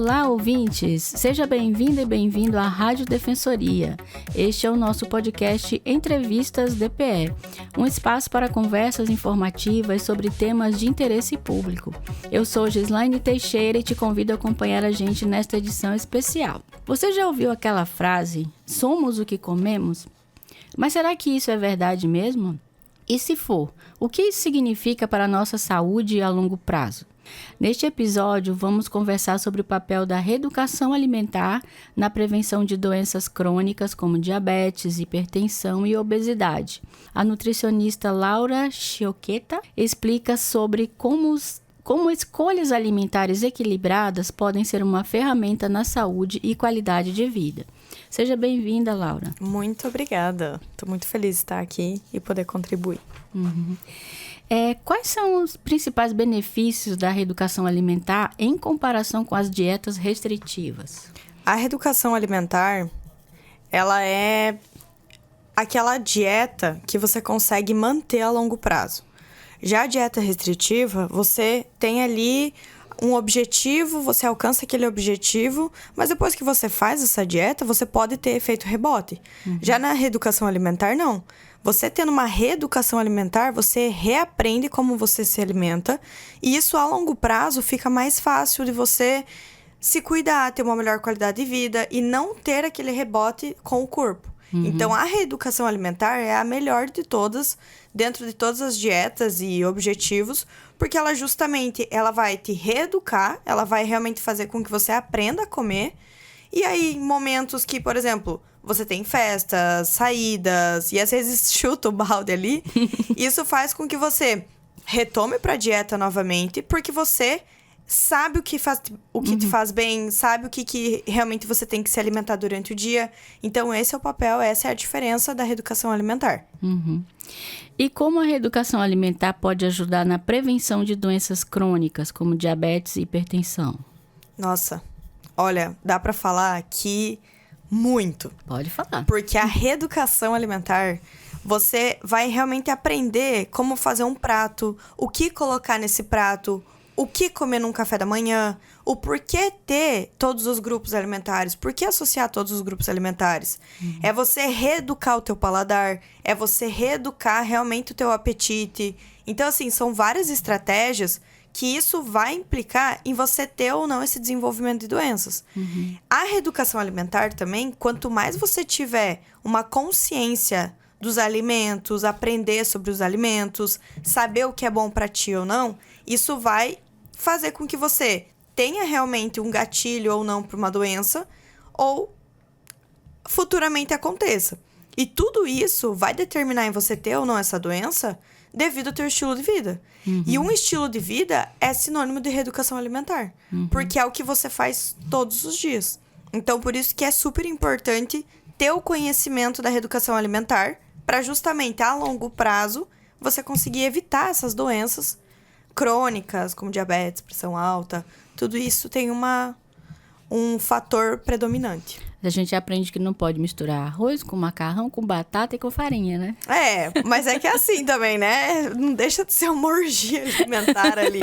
Olá, ouvintes! Seja bem-vinda e bem-vindo à Rádio Defensoria. Este é o nosso podcast Entrevistas DPE, um espaço para conversas informativas sobre temas de interesse público. Eu sou Gislaine Teixeira e te convido a acompanhar a gente nesta edição especial. Você já ouviu aquela frase, somos o que comemos? Mas será que isso é verdade mesmo? E se for, o que isso significa para a nossa saúde a longo prazo? Neste episódio, vamos conversar sobre o papel da reeducação alimentar na prevenção de doenças crônicas como diabetes, hipertensão e obesidade. A nutricionista Laura Chioqueta explica sobre como escolhas alimentares equilibradas podem ser uma ferramenta na saúde e qualidade de vida. Seja bem-vinda, Laura. Muito obrigada. Estou muito feliz de estar aqui e poder contribuir. Quais são os principais benefícios da reeducação alimentar em comparação com as dietas restritivas? A reeducação alimentar, ela é aquela dieta que você consegue manter a longo prazo. Já a dieta restritiva, você tem ali um objetivo, você alcança aquele objetivo, mas depois que você faz essa dieta, você pode ter efeito rebote. Já na reeducação alimentar, não. Você tendo uma reeducação alimentar, você reaprende como você se alimenta, e isso a longo prazo fica mais fácil de você se cuidar, ter uma melhor qualidade de vida e não ter aquele rebote com o corpo. Então, a reeducação alimentar é a melhor de todas, dentro de todas as dietas e objetivos, porque ela justamente ela vai te reeducar, ela vai realmente fazer com que você aprenda a comer. E aí, momentos que, por exemplo, você tem festas, saídas, e às vezes chuta o balde ali, isso faz com que você retome para a dieta novamente, porque você sabe o que te faz bem, sabe o que realmente você tem que se alimentar durante o dia. Então, esse é o papel, essa é a diferença da reeducação alimentar. E como a reeducação alimentar pode ajudar na prevenção de doenças crônicas, como diabetes e hipertensão? Nossa, olha, dá pra falar aqui muito. Pode falar. Porque a reeducação alimentar, você vai realmente aprender como fazer um prato, o que colocar nesse prato, o que comer num café da manhã, o porquê ter todos os grupos alimentares, por que associar todos os grupos alimentares. É você reeducar o teu paladar, é você reeducar realmente o teu apetite. Então, assim, são várias estratégias que isso vai implicar em você ter ou não esse desenvolvimento de doenças. A reeducação alimentar também, quanto mais você tiver uma consciência dos alimentos, aprender sobre os alimentos, saber o que é bom para ti ou não, isso vai fazer com que você tenha realmente um gatilho ou não para uma doença, ou futuramente aconteça. E tudo isso vai determinar em você ter ou não essa doença devido ao teu estilo de vida. E um estilo de vida é sinônimo de reeducação alimentar, porque é o que você faz todos os dias. Então, por isso que é super importante ter o conhecimento da reeducação alimentar para justamente a longo prazo você conseguir evitar essas doenças crônicas, como diabetes, pressão alta. Tudo isso tem um fator predominante. A gente aprende que não pode misturar arroz com macarrão, com batata e com farinha, né? Mas é que é assim também, né? Não deixa de ser uma orgia alimentar ali.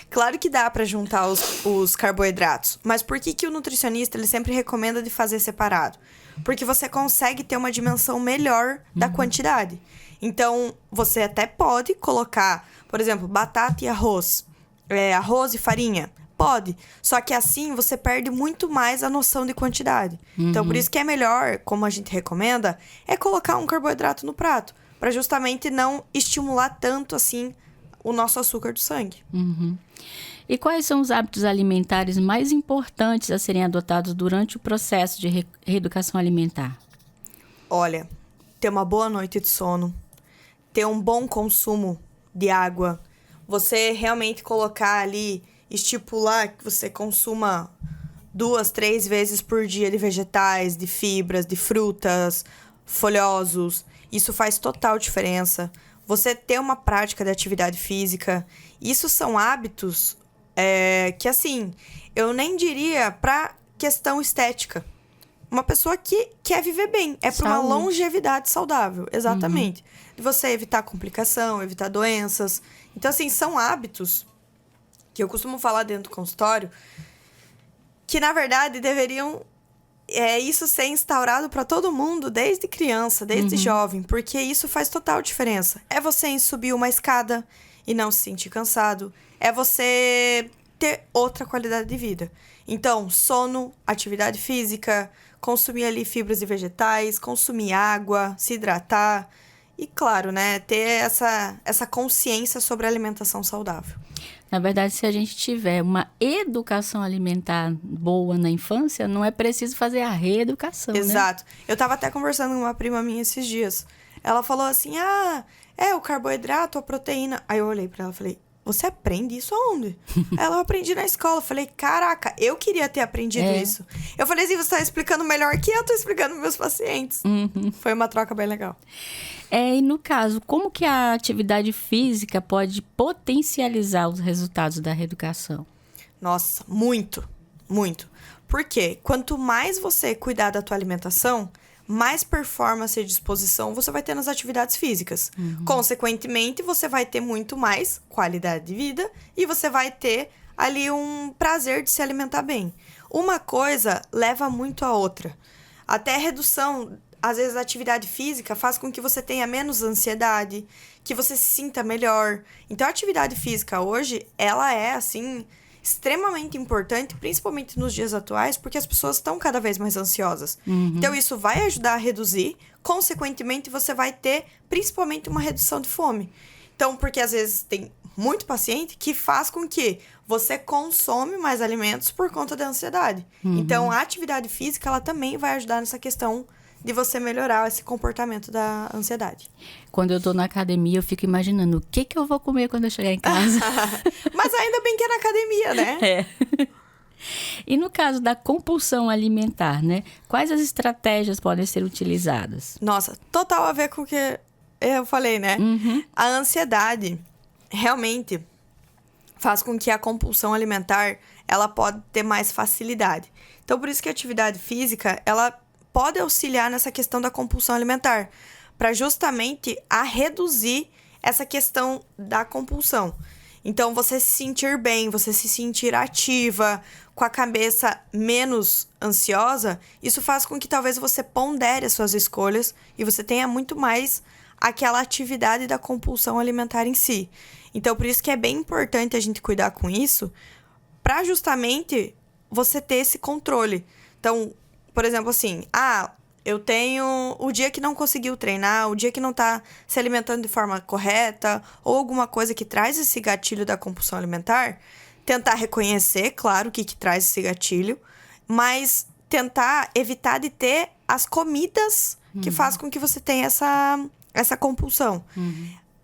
Claro que dá pra juntar os carboidratos. Mas por que o nutricionista ele sempre recomenda de fazer separado? Porque você consegue ter uma dimensão melhor da quantidade. Então, você até pode colocar, por exemplo, batata e arroz. Arroz e farinha. Pode. Só que assim você perde muito mais a noção de quantidade. Então, por isso que é melhor, como a gente recomenda, é colocar um carboidrato no prato. Para justamente não estimular tanto assim o nosso açúcar do sangue. E quais são os hábitos alimentares mais importantes a serem adotados durante o processo de reeducação alimentar? Olha, ter uma boa noite de sono, ter um bom consumo de água, você realmente colocar ali, estipular que você consuma 2, 3 vezes por dia de vegetais, de fibras, de frutas, folhosos. Isso faz total diferença. Você ter uma prática de atividade física. Isso são hábitos que, assim, eu nem diria pra questão estética. Uma pessoa que quer viver bem. É para uma longevidade saudável. Exatamente. De você evitar complicação, evitar doenças. Então, assim, são hábitos que eu costumo falar dentro do consultório que na verdade deveriam isso ser instaurado para todo mundo desde criança, desde jovem, porque isso faz total diferença. É você subir uma escada e não se sentir cansado, é você ter outra qualidade de vida. Então, sono, atividade física, consumir ali fibras e vegetais, consumir água, se hidratar e, claro, né, ter essa consciência sobre a alimentação saudável. Na verdade, se a gente tiver uma educação alimentar boa na infância, não é preciso fazer a reeducação, Exato. né? Eu tava até conversando com uma prima minha esses dias. Ela falou assim, o carboidrato, a proteína. Aí eu olhei pra ela e falei, você aprende isso aonde? Ela, eu aprendi na escola. Eu falei, caraca, eu queria ter aprendido isso. Eu falei assim, você tá explicando melhor que eu tô explicando pros meus pacientes. Foi uma troca bem legal. E no caso, como que a atividade física pode potencializar os resultados da reeducação? Nossa, muito, muito. Por quê? Quanto mais você cuidar da tua alimentação, mais performance e disposição você vai ter nas atividades físicas. Consequentemente, você vai ter muito mais qualidade de vida e você vai ter ali um prazer de se alimentar bem. Uma coisa leva muito a outra. Até a redução, às vezes, da atividade física faz com que você tenha menos ansiedade, que você se sinta melhor. Então, a atividade física hoje, ela é, assim, extremamente importante, principalmente nos dias atuais, porque as pessoas estão cada vez mais ansiosas. Então, isso vai ajudar a reduzir. Consequentemente, você vai ter, principalmente, uma redução de fome. Então, porque às vezes tem muito paciente que faz com que você consome mais alimentos por conta da ansiedade. Então, a atividade física, ela também vai ajudar nessa questão de você melhorar esse comportamento da ansiedade. Quando eu tô na academia, eu fico imaginando o que eu vou comer quando eu chegar em casa. Mas ainda bem que é na academia, né? E no caso da compulsão alimentar, né? Quais as estratégias podem ser utilizadas? Nossa, total a ver com o que eu falei, né? A ansiedade realmente faz com que a compulsão alimentar, ela pode ter mais facilidade. Então, por isso que a atividade física, ela pode auxiliar nessa questão da compulsão alimentar, para justamente reduzir essa questão da compulsão. Então, você se sentir bem, você se sentir ativa, com a cabeça menos ansiosa, isso faz com que talvez você pondere as suas escolhas e você tenha muito mais aquela atividade da compulsão alimentar em si. Então, por isso que é bem importante a gente cuidar com isso, para justamente você ter esse controle. Então, por exemplo, assim, eu tenho o dia que não conseguiu treinar, o dia que não tá se alimentando de forma correta, ou alguma coisa que traz esse gatilho da compulsão alimentar, tentar reconhecer, claro, o que traz esse gatilho, mas tentar evitar de ter as comidas que faz com que você tenha essa compulsão.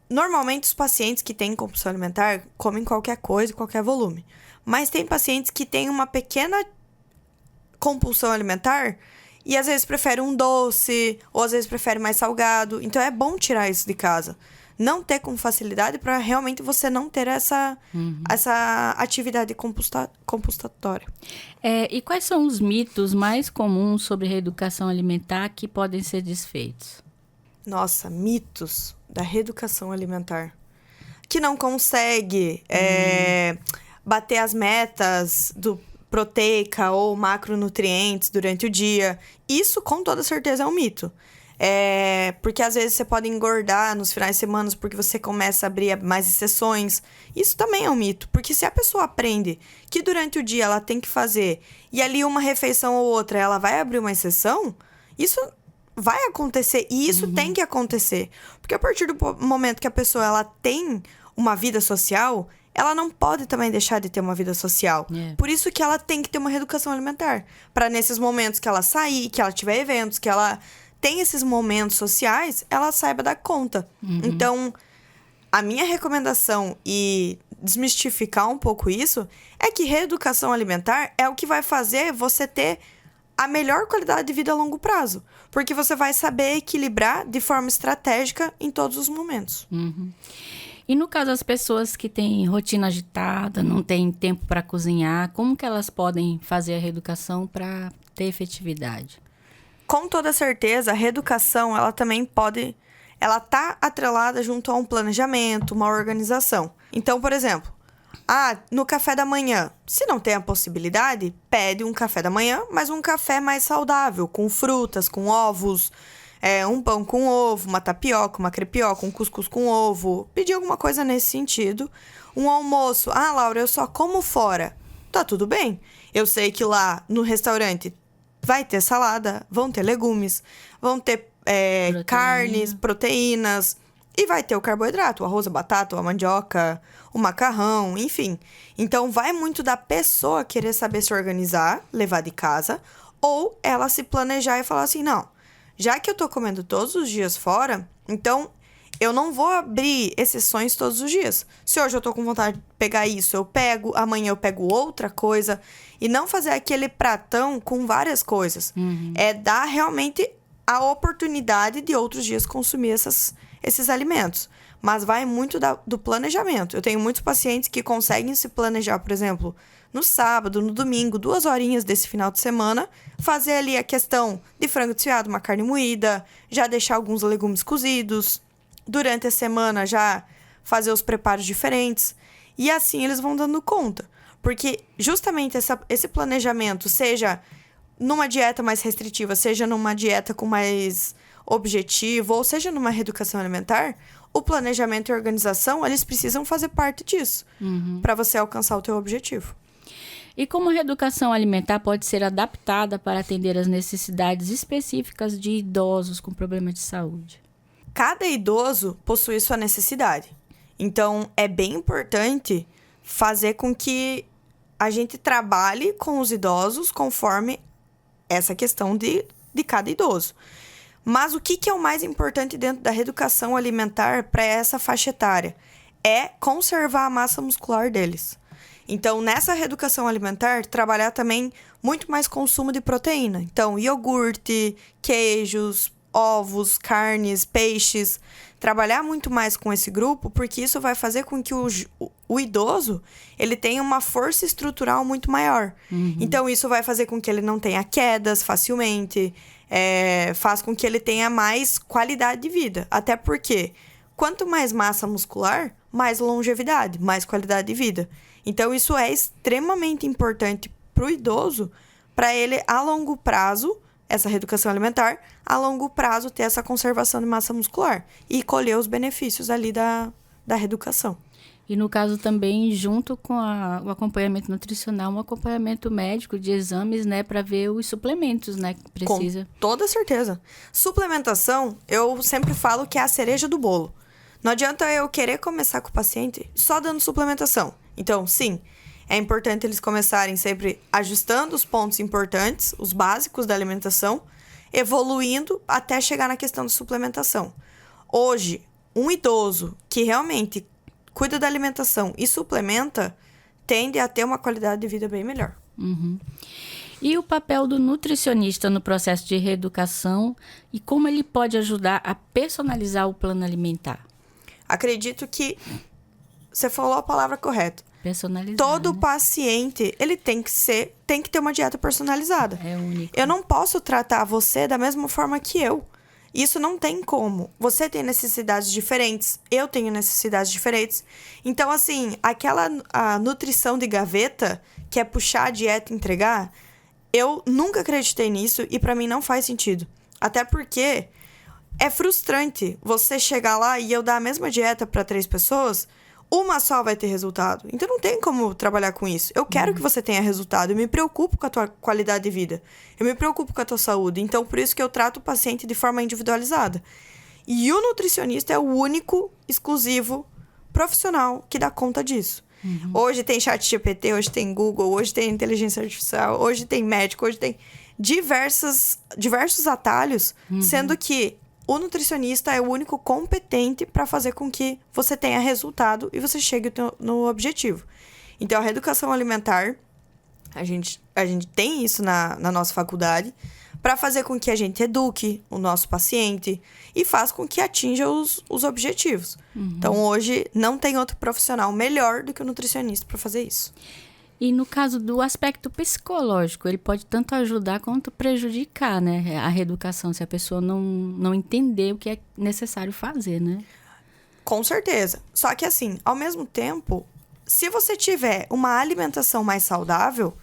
Normalmente, os pacientes que têm compulsão alimentar comem qualquer coisa, qualquer volume. Mas tem pacientes que têm uma pequena compulsão alimentar e às vezes preferem um doce, ou às vezes preferem mais salgado. Então, é bom tirar isso de casa. Não ter com facilidade para realmente você não ter essa atividade compensatória. E quais são os mitos mais comuns sobre reeducação alimentar que podem ser desfeitos? Nossa, mitos da reeducação alimentar. Que não consegue bater as metas do proteica ou macronutrientes durante o dia. Isso, com toda certeza, é um mito. Porque às vezes você pode engordar nos finais de semana porque você começa a abrir mais exceções. Isso também é um mito. Porque se a pessoa aprende que durante o dia ela tem que fazer e ali uma refeição ou outra ela vai abrir uma exceção, isso vai acontecer. E isso tem que acontecer. Porque a partir do momento que a pessoa ela tem uma vida social, ela não pode também deixar de ter uma vida social. Por isso que ela tem que ter uma reeducação alimentar. Para nesses momentos que ela sair, que ela tiver eventos, que ela tem esses momentos sociais, ela saiba dar conta. Então, a minha recomendação e desmistificar um pouco isso é que reeducação alimentar é o que vai fazer você ter a melhor qualidade de vida a longo prazo. Porque você vai saber equilibrar de forma estratégica em todos os momentos. E no caso das pessoas que têm rotina agitada, não têm tempo para cozinhar, como que elas podem fazer a reeducação para ter efetividade? Com toda certeza, a reeducação, ela também pode... Ela tá atrelada junto a um planejamento, uma organização. Então, por exemplo, No café da manhã, se não tem a possibilidade, pede um café da manhã, mas um café mais saudável, com frutas, com ovos, um pão com ovo, uma tapioca, uma crepioca, um cuscuz com ovo. Pedir alguma coisa nesse sentido. Um almoço. Laura, eu só como fora. Tá tudo bem. Eu sei que lá no restaurante vai ter salada, vão ter legumes, vão ter carnes, proteínas. E vai ter o carboidrato, o arroz, a batata, a mandioca, o macarrão, enfim. Então, vai muito da pessoa querer saber se organizar, levar de casa, ou ela se planejar e falar assim, não, já que eu tô comendo todos os dias fora, então eu não vou abrir exceções todos os dias. Se hoje eu tô com vontade de pegar isso, eu pego, amanhã eu pego outra coisa, e não fazer aquele pratão com várias coisas. É dar realmente a oportunidade de outros dias consumir esses alimentos. Mas vai muito do planejamento. Eu tenho muitos pacientes que conseguem se planejar, por exemplo, no sábado, no domingo, 2 horinhas desse final de semana, fazer ali a questão de frango desfiado, uma carne moída, já deixar alguns legumes cozidos, durante a semana já fazer os preparos diferentes. E assim eles vão dando conta. Porque justamente esse planejamento, seja numa dieta mais restritiva, seja numa dieta com mais objetivo, ou seja numa reeducação alimentar, o planejamento e a organização, eles precisam fazer parte disso, para você alcançar o teu objetivo. E como a reeducação alimentar pode ser adaptada para atender às necessidades específicas de idosos com problemas de saúde? Cada idoso possui sua necessidade. Então, é bem importante fazer com que a gente trabalhe com os idosos conforme essa questão de cada idoso. Mas o que é o mais importante dentro da reeducação alimentar para essa faixa etária? É conservar a massa muscular deles. Então, nessa reeducação alimentar, trabalhar também muito mais consumo de proteína. Então, iogurte, queijos, ovos, carnes, peixes. Trabalhar muito mais com esse grupo, porque isso vai fazer com que o idoso ele tenha uma força estrutural muito maior. Então, isso vai fazer com que ele não tenha quedas facilmente, faz com que ele tenha mais qualidade de vida. Até porque, quanto mais massa muscular, mais longevidade, mais qualidade de vida. Então, isso é extremamente importante para o idoso, para ele, a longo prazo, essa reeducação alimentar, a longo prazo, ter essa conservação de massa muscular e colher os benefícios ali da reeducação. E no caso também, junto com o acompanhamento nutricional, um acompanhamento médico de exames, né, para ver os suplementos, né, que precisa. Com toda certeza. Suplementação, eu sempre falo que é a cereja do bolo. Não adianta eu querer começar com o paciente só dando suplementação. Então, sim, é importante eles começarem sempre ajustando os pontos importantes, os básicos da alimentação, evoluindo até chegar na questão da suplementação. Hoje, um idoso que realmente cuida da alimentação e suplementa, tende a ter uma qualidade de vida bem melhor. E o papel do nutricionista no processo de reeducação e como ele pode ajudar a personalizar o plano alimentar? Acredito que você falou a palavra correta. Personalizar, Todo né? paciente, ele tem que ter uma dieta personalizada. É único. Eu não posso tratar você da mesma forma que eu. Isso não tem como. Você tem necessidades diferentes, eu tenho necessidades diferentes. Então, assim, a nutrição de gaveta, que é puxar a dieta e entregar, eu nunca acreditei nisso e pra mim não faz sentido. Até porque é frustrante você chegar lá e eu dar a mesma dieta pra 3 pessoas, uma só vai ter resultado. Então não tem como trabalhar com isso. Eu quero que você tenha resultado. Eu me preocupo com a tua qualidade de vida. Eu me preocupo com a tua saúde. Então, por isso que eu trato o paciente de forma individualizada. E o nutricionista é o único, exclusivo, profissional que dá conta disso. Hoje tem ChatGPT, hoje tem Google, hoje tem inteligência artificial, hoje tem médico, hoje tem diversos atalhos, sendo que o nutricionista é o único competente para fazer com que você tenha resultado e você chegue no objetivo. Então, a reeducação alimentar, a gente tem isso na nossa faculdade, para fazer com que a gente eduque o nosso paciente e faz com que atinja os objetivos. Então, hoje, não tem outro profissional melhor do que o nutricionista para fazer isso. E no caso do aspecto psicológico, ele pode tanto ajudar quanto prejudicar, né, a reeducação, se a pessoa não entender o que é necessário fazer, né? Com certeza. Só que assim, ao mesmo tempo, se você tiver uma alimentação mais saudável,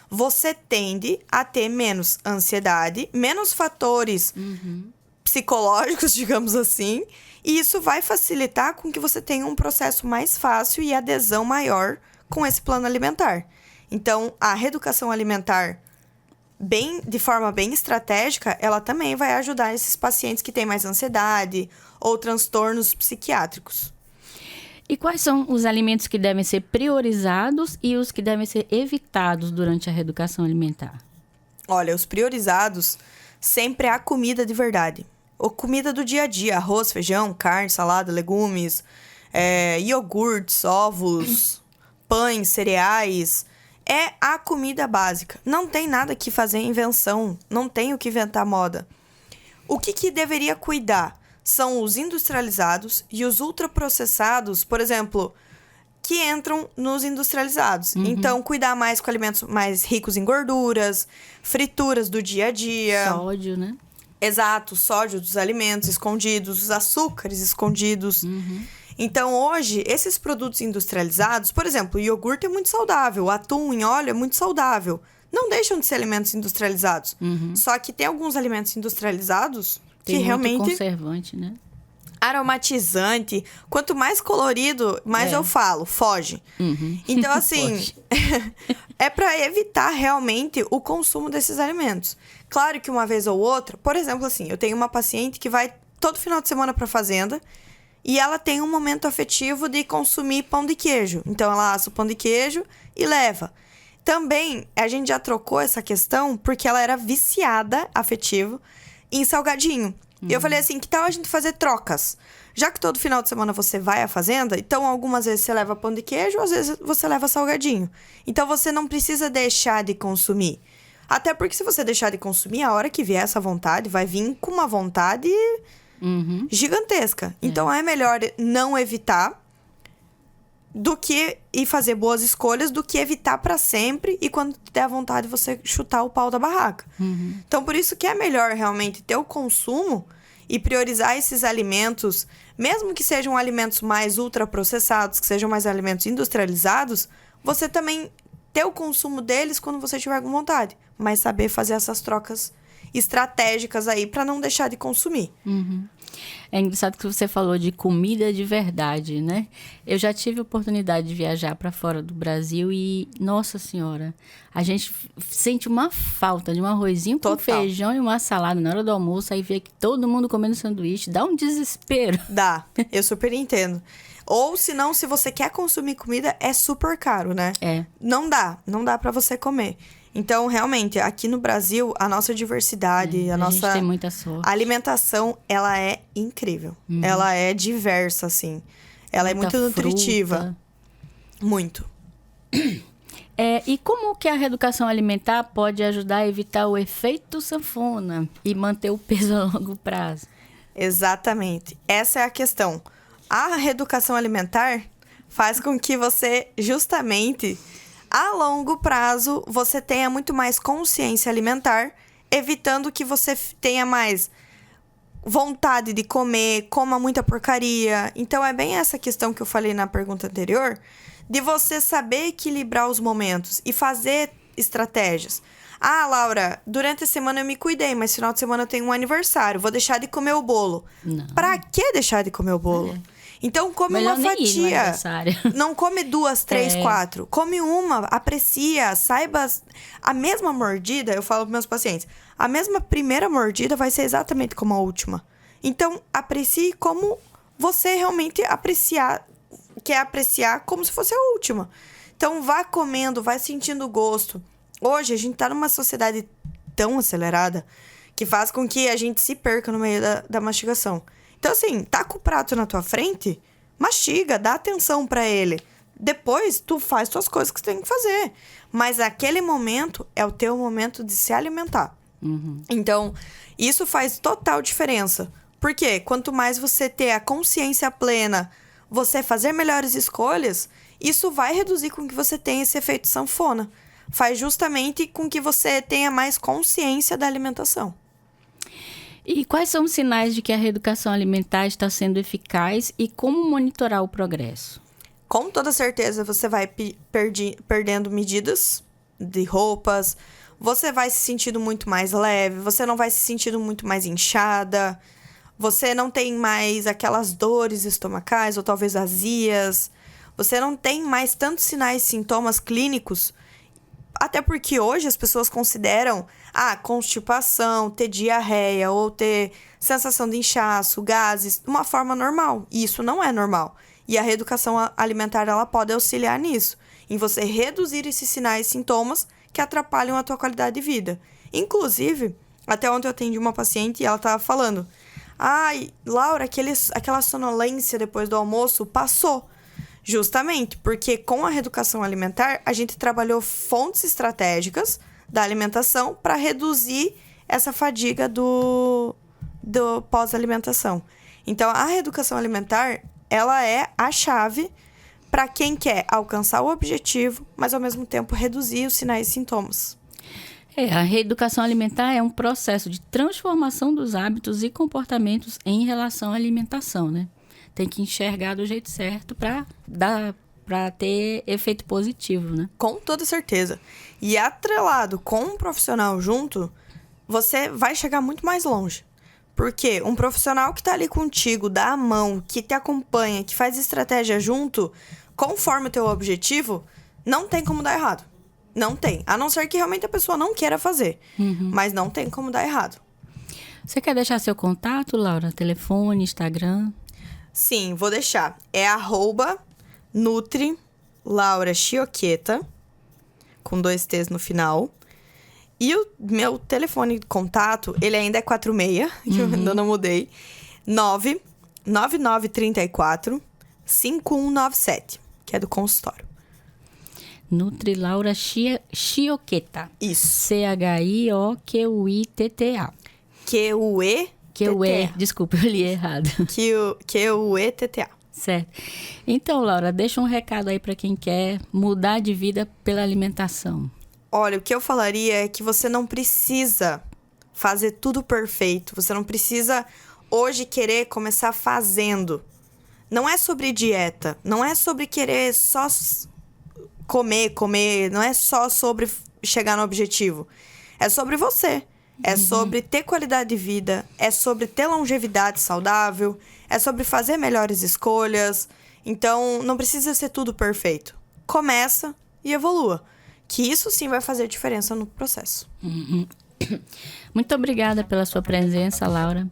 você tende a ter menos ansiedade, menos fatores psicológicos, digamos assim, e isso vai facilitar com que você tenha um processo mais fácil e adesão maior com esse plano alimentar. Então, a reeducação alimentar, de forma bem estratégica, ela também vai ajudar esses pacientes que têm mais ansiedade ou transtornos psiquiátricos. E quais são os alimentos que devem ser priorizados e os que devem ser evitados durante a reeducação alimentar? Olha, os priorizados sempre é a comida de verdade. A comida do dia a dia, arroz, feijão, carne, salada, legumes, iogurtes, ovos, pães, cereais. É a comida básica. Não tem nada que fazer invenção, não tem o que inventar moda. O que deveria cuidar são os industrializados e os ultraprocessados, por exemplo, que entram nos industrializados. Então, cuidar mais com alimentos mais ricos em gorduras, frituras do dia a dia. Sódio, né? Exato, sódio dos alimentos escondidos, os açúcares escondidos. Então, hoje, esses produtos industrializados, por exemplo, o iogurte é muito saudável, o atum em óleo é muito saudável. Não deixam de ser alimentos industrializados. Só que tem alguns alimentos industrializados tem que realmente... muito conservante, né? Aromatizante. Quanto mais colorido, mais eu falo, foge. Então, assim, é para evitar realmente o consumo desses alimentos. Claro que uma vez ou outra, por exemplo, assim, eu tenho uma paciente que vai todo final de semana pra fazenda e ela tem um momento afetivo de consumir pão de queijo. Então, ela assa o pão de queijo e leva. Também, a gente já trocou essa questão porque ela era viciada, afetivo, em salgadinho. E eu falei assim, que tal a gente fazer trocas? Já que todo final de semana você vai à fazenda, então algumas vezes você leva pão de queijo, às vezes você leva salgadinho. Então você não precisa deixar de consumir. Até porque se você deixar de consumir, a hora que vier essa vontade, vai vir com uma vontade gigantesca. Então é melhor não evitar e fazer boas escolhas do que evitar para sempre e quando der a vontade você chutar o pau da barraca. Então por isso que é melhor realmente ter o consumo e priorizar esses alimentos, mesmo que sejam alimentos mais ultraprocessados, que sejam mais alimentos industrializados, você também ter o consumo deles quando você tiver com vontade, mas saber fazer essas trocas estratégicas aí para não deixar de consumir. É engraçado que você falou de comida de verdade, né? Eu já tive a oportunidade de viajar para fora do Brasil e, nossa senhora, a gente sente uma falta de um arrozinho com feijão e uma salada na hora do almoço, aí vê que todo mundo comendo sanduíche, dá um desespero. Dá, eu super entendo. Ou, se não, se você quer consumir comida, é super caro, né? Não dá para você comer. Então, realmente, aqui no Brasil, a nossa diversidade, a nossa gente tem muita sorte. Alimentação, ela é incrível. Ela é diversa, assim. Ela muita é muito nutritiva. Fruta. Muito. E como que a reeducação alimentar pode ajudar a evitar o efeito sanfona e manter o peso a longo prazo? Exatamente. Essa é a questão. A reeducação alimentar faz com que você, justamente, a longo prazo, você tenha muito mais consciência alimentar, evitando que você tenha mais vontade de comer, coma muita porcaria. Então, é bem essa questão que eu falei na pergunta anterior, de você saber equilibrar os momentos e fazer estratégias. Ah, Laura, durante a semana eu me cuidei, mas final de semana eu tenho um aniversário, vou deixar de comer o bolo. Não. Pra que deixar de comer o bolo? Então, come melhor uma fatia. Não come 2, 3, 4. Come uma, aprecia, saiba. A mesma mordida, eu falo para meus pacientes, a mesma primeira mordida vai ser exatamente como a última. Então, aprecie como você realmente quer apreciar como se fosse a última. Então, vá comendo, vai sentindo o gosto. Hoje, a gente tá numa sociedade tão acelerada que faz com que a gente se perca no meio da mastigação. Então, assim, tá com o prato na tua frente, mastiga, dá atenção pra ele. Depois, tu faz tuas coisas que tu tem que fazer. Mas aquele momento é o teu momento de se alimentar. Então, isso faz total diferença. Porque quanto mais você ter a consciência plena, você fazer melhores escolhas, isso vai reduzir com que você tenha esse efeito sanfona. Faz justamente com que você tenha mais consciência da alimentação. E quais são os sinais de que a reeducação alimentar está sendo eficaz e como monitorar o progresso? com toda certeza você vai perdendo medidas de roupas, você vai se sentindo muito mais leve, você não vai se sentindo muito mais inchada, você não tem mais aquelas dores estomacais ou talvez azias, você não tem mais tantos sinais e sintomas clínicos, até porque hoje as pessoas consideram constipação, ter diarreia ou ter sensação de inchaço, gases, uma forma normal. E isso não é normal. E a reeducação alimentar, ela pode auxiliar nisso, em você reduzir esses sinais e sintomas que atrapalham a tua qualidade de vida. Inclusive, até ontem eu atendi uma paciente e ela estava falando: Laura, aquela sonolência depois do almoço passou. Justamente porque com a reeducação alimentar, a gente trabalhou fontes estratégicas da alimentação para reduzir essa fadiga do pós-alimentação. Então, a reeducação alimentar, ela é a chave para quem quer alcançar o objetivo, mas ao mesmo tempo reduzir os sinais e sintomas. A reeducação alimentar é um processo de transformação dos hábitos e comportamentos em relação à alimentação, né? Tem que enxergar do jeito certo para ter efeito positivo, né? Com toda certeza. E atrelado com um profissional junto, você vai chegar muito mais longe. Porque um profissional que tá ali contigo, dá a mão, que te acompanha, que faz estratégia junto, conforme o teu objetivo, não tem como dar errado. Não tem. A não ser que realmente a pessoa não queira fazer. Mas não tem como dar errado. Você quer deixar seu contato, Laura? Telefone, Instagram? Sim, vou deixar. É @NutriLauraChioqueta, com 2 T's no final. E o meu telefone de contato, ele ainda é 46, que eu ainda não mudei. 99934-5197, que é do consultório. Laura Chioqueta. Isso. CHIOQUITTA. Desculpa, eu li errado. QUETTA. Certo. Então, Laura, deixa um recado aí para quem quer mudar de vida pela alimentação. Olha, o que eu falaria é que você não precisa fazer tudo perfeito. Você não precisa hoje querer começar fazendo. Não é sobre dieta. Não é sobre querer só comer. Não é só sobre chegar no objetivo. É sobre você. É sobre ter qualidade de vida. É sobre ter longevidade saudável. É sobre fazer melhores escolhas. Então, não precisa ser tudo perfeito. Começa e evolua. Que isso sim vai fazer diferença no processo. Muito obrigada pela sua presença, Laura.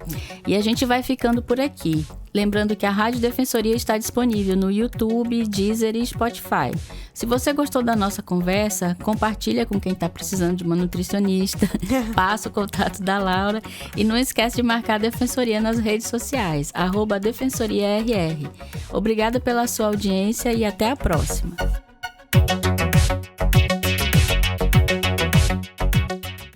E a gente vai ficando por aqui. Lembrando que a Rádio Defensoria está disponível no YouTube, Deezer e Spotify. Se você gostou da nossa conversa, compartilha com quem está precisando de uma nutricionista. Passa o contato da Laura. E não esquece de marcar a Defensoria nas redes sociais, @DefensoriaRR. Obrigada pela sua audiência e até a próxima.